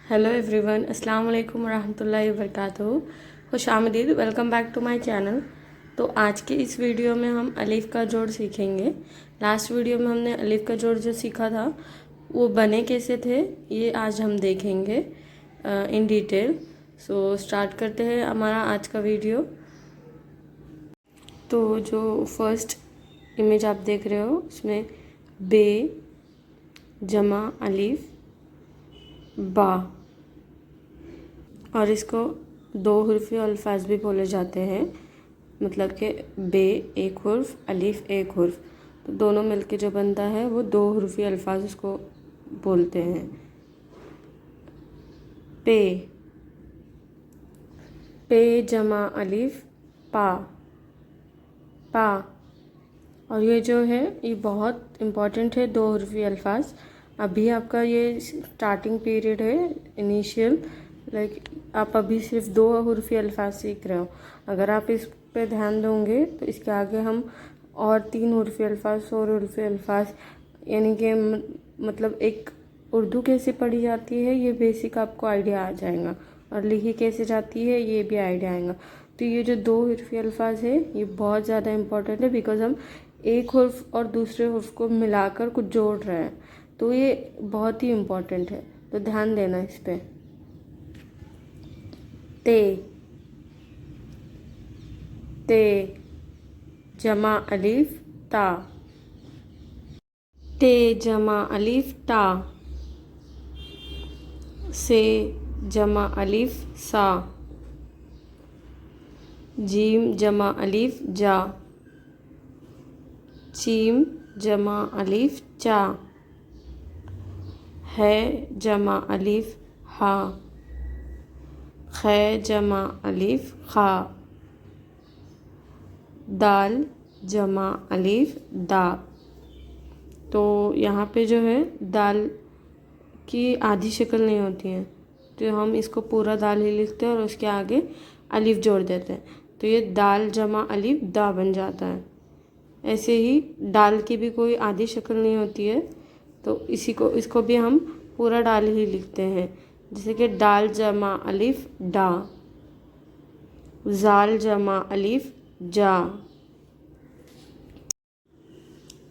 Hello everyone, अस्सलाम वालेकुम रहमतुल्लाहि वबरकातुहू। खुश आमदीद, welcome back to my channel. तो आज के इस वीडियो में हम अलीफ़ का जोड़ सीखेंगे। लास्ट वीडियो में हमने अलीफ़ का जोड़ जो सीखा था वो बने कैसे थे, ये आज हम देखेंगे इन डिटेल। सो स्टार्ट करते हैं हमारा आज का वीडियो। तो जो फर्स्ट इमेज आप देख रहे हो उसमें बे जमा अलीफ़ बा, और इसको दो हुर्फ़ी अल्फाज भी बोले जाते हैं। मतलब कि बे एक हुर्फ, अलीफ़ एक हुर्फ, तो दोनों मिलके जो बनता है वो दो हुर्फ़ी अल्फाज उसको बोलते हैं। पे, पे जमा अलीफ़ पा, पा। और ये जो है ये बहुत इम्पॉर्टेंट है, दो हुर्फ़ी अल्फाज। अभी आपका ये स्टार्टिंग पीरियड है, इनिशियल, आप अभी सिर्फ दो हुर्फ़ी अल्फाज सीख रहे हो। अगर आप इस पे ध्यान दोगे तो इसके आगे हम और तीन हुर्फ़ी अल्फाज और हुर्फ़ी अल्फाज, यानी कि मतलब एक उर्दू कैसे पढ़ी जाती है ये बेसिक आपको आइडिया आ जाएगा, और लिखी कैसे जाती है ये भी आइडिया आएगा। तो ये जो दो हुर्फ़ी अल्फाज है ये बहुत ज़्यादा इम्पॉर्टेंट है, बिकॉज हम एक हुर्फ और दूसरे हुर्फ को मिलाकर कुछ जोड़ रहे हैं, तो ये बहुत ही इम्पॉर्टेंट है। तो ध्यान देना इस पर। ते, ते जमा अलीफ़ ता, ते जमा अलीफ़ ता। से जमा अलीफ़ सा, जीम जमा अलीफ़ जा, चीम जमा अलीफ़ चा, है जमा अलीफ़ हा, खे जमा अलीफ़ खा, दाल जमा अलीफ़ दा। तो यहाँ पे जो है दाल की आधी शक्ल नहीं होती है, तो हम इसको पूरा दाल ही लिखते हैं और उसके आगे अलीफ़ जोड़ देते हैं, तो ये दाल जमा अलीफ़ दा बन जाता है। ऐसे ही दाल की भी कोई आधी शक्ल नहीं होती है, तो इसको भी हम पूरा दाल ही लिखते हैं। जैसे कि दाल जमा अलीफ़ डा, जाल जमा अलीफ़ जा,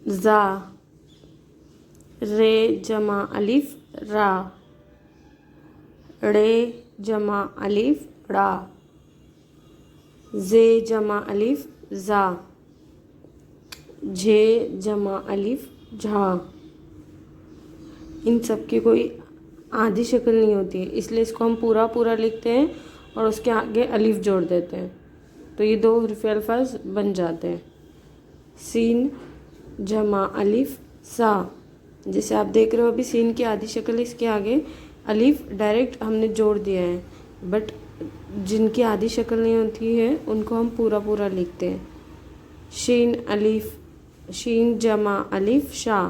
जा, रे जमा अलीफ़ रा, रे जमा अलीफ़ रा, जे जमा अलीफ़ जा, झे जमा अलीफ़ झा। इन सब की कोई आधी शक्ल नहीं होती है, इसलिए इसको हम पूरा पूरा लिखते हैं और उसके आगे अलीफ़ जोड़ देते हैं, तो ये दो हुर्फ़ी अल्फाज बन जाते हैं। सीन जमा अलीफ़ सा, जैसे आप देख रहे हो अभी सीन की आधी शक्ल, इसके आगे अलीफ़ डायरेक्ट हमने जोड़ दिया है, बट जिनकी आधी शक्ल नहीं होती है उनको हम पूरा पूरा लिखते हैं। शीन अलीफ़, शीन जमा अलीफ़ शा,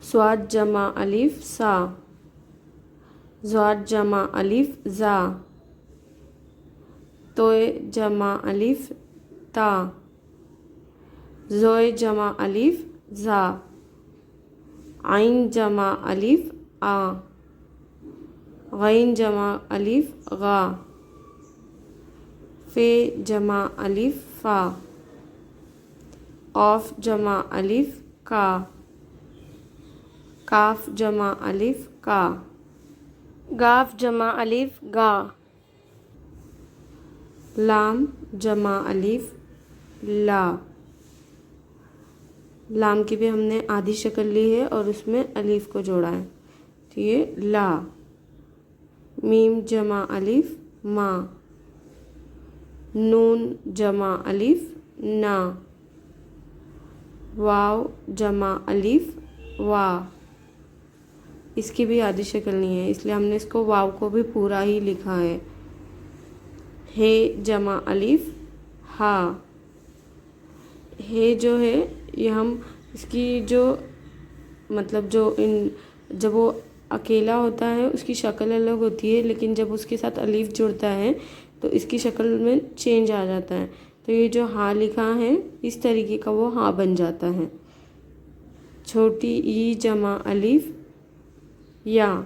स्वाद जमा अलीफ़ सा, ज़ाद जमा अलीफ़ ज़ा, तोय जमा अलीफ़ ता, ज़ोय जमा अलीफ़ ज़ा, आइन जमा अलीफ़ आ, गैन जमा अलीफ़ गा, फ़े जमा अलीफ़ फ़ा, क़ाफ़ जमा अलीफ़ का, काफ जमा अलीफ़ का, गाफ जमा अलीफ़ गा, लाम जमा अलीफ़ ला। लाम की भी हमने आधी शक्ल ली है और उसमें अलीफ़ को जोड़ा है, तो ये ला। मीम जमा अलीफ़ मा, नून जमा अलीफ़ ना, वाव जमा अलीफ़ वा। इसकी भी आधी शक्ल नहीं है, इसलिए हमने इसको वाव को भी पूरा ही लिखा है। हे जमा अलीफ़ हा, हे जो है ये हम इसकी जो मतलब जब वो अकेला होता है उसकी शक्ल अलग होती है, लेकिन जब उसके साथ अलीफ़ जुड़ता है तो इसकी शक्ल में चेंज आ जाता है। तो ये जो हा लिखा है इस तरीके का वो हा बन जाता है। छोटी ई जमा अलीफ़ या,